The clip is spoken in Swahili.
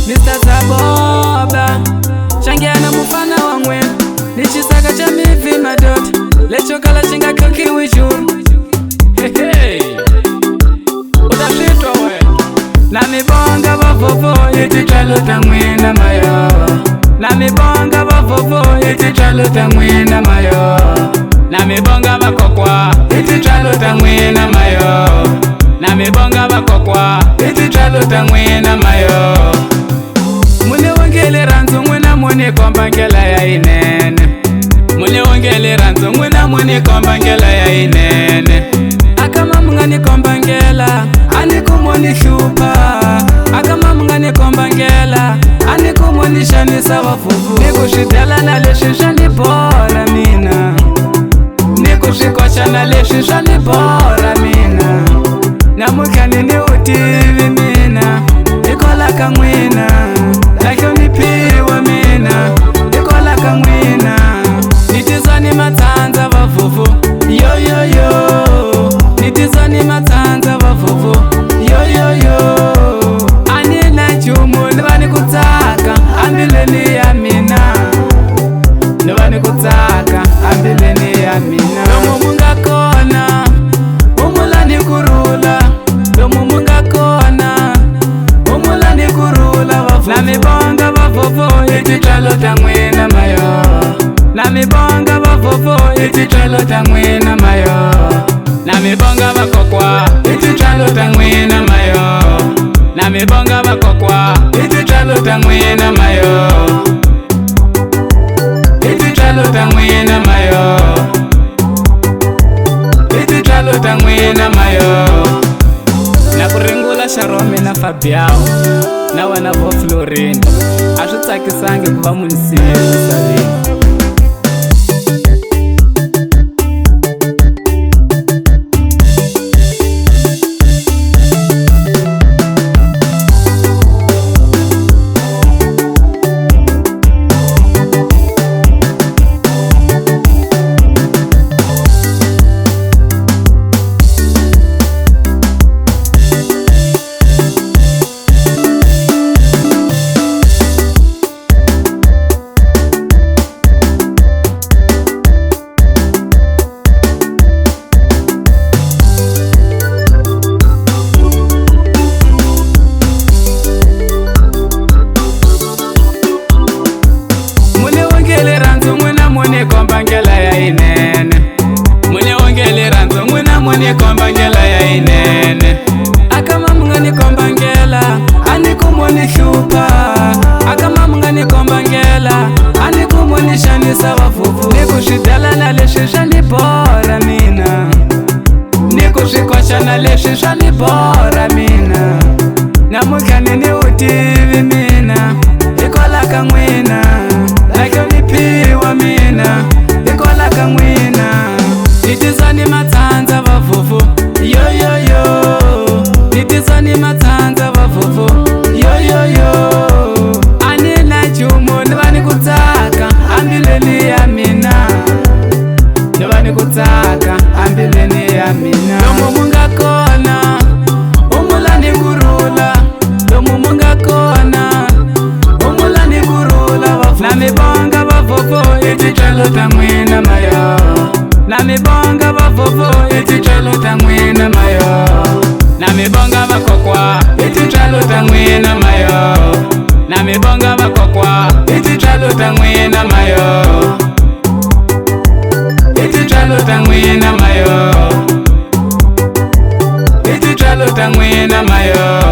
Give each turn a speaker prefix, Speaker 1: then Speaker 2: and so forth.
Speaker 1: Mr. Zaboba Changiana mufana wangwe Nichisaka cha mivi madot Lecho kala chinga koki wijuru Utashitwa we Na mibonga wavovo Iti chaluta mwina mayo Na mibonga wavovo Iti chaluta mwina mayo Na mibonga wakokwa Iti chaluta mwina mayo Na mibonga wakokwa Iti chaluta mwina mayo Mune wongele ranzo mwena mwene komba ngela ya inene Mune wongele ranzo mwena mwene komba ngela ya inene Akama mungani komba ngela Aniku mwani shupa Akama mungani komba ngela Aniku mwani shani sawa fufu Nikushidela na leshi shani bora mina Nikushikocha na leshi shani bora mina Namukani ni utivi mina Ikola kamwina Lakyo nipiwa mina Ikola kamwina Nitizani matanza wafufu Yo yo yo Nitizani matanza wafufu Yo yo yo Anina chumu Nivani kutaka Ambileni ya mina Nivani kutaka Ambileni ya mina Domo munga kona Umulani kurula Domo munga kona Umulani kurula wafufu Na mibonga wafufu Iti chalota mwina mayo Na mibonga wafufu Iti chalota mwina mayo Na mibonga wakokwa Iti chalota mwina mayo Na mibonga wakokwa Iti chalota mwina mayo Iti chalota mwina mayo Iti chalota mwina mayo Na kuringula Sharome na Fabiao Na wana vo Florini Ashutakisange kuva munisiye Musavini Komba ngela ya inene Mune wongele ranzo mwina mwene komba ngela ya inene Akama mungani komba ngela Aniku mwene shupa Akama mungani komba ngela Aniku mwene shani sawa fufu Nikushidala na leshi shani bora mina Nikushikocha na leshi shani bora mina Namukani ni utivi mina Ikola kamwina Lakyo nipiwa mina Ikola kamwina Nitizani matanza wafufu Yo yo yo Nitizani matanza wafufu Yo yo yo Anina chumu Nivani kutaka Ambileni ya mina Nivani kutaka Ambileni ya mina Domo munga kona Umulani kurula Domo munga kona Umulani kurula wafufu Na mibonga wafufu Iti chalota mwina mayo Na mibonga wafufu Iti chalota mwina mayo Na mibonga wakokwa Iti chalota mwina mayo Na mibonga wakokwa Iti chalota mwina mayo Iti chalota mwina mayo Iti chalota mwina mayo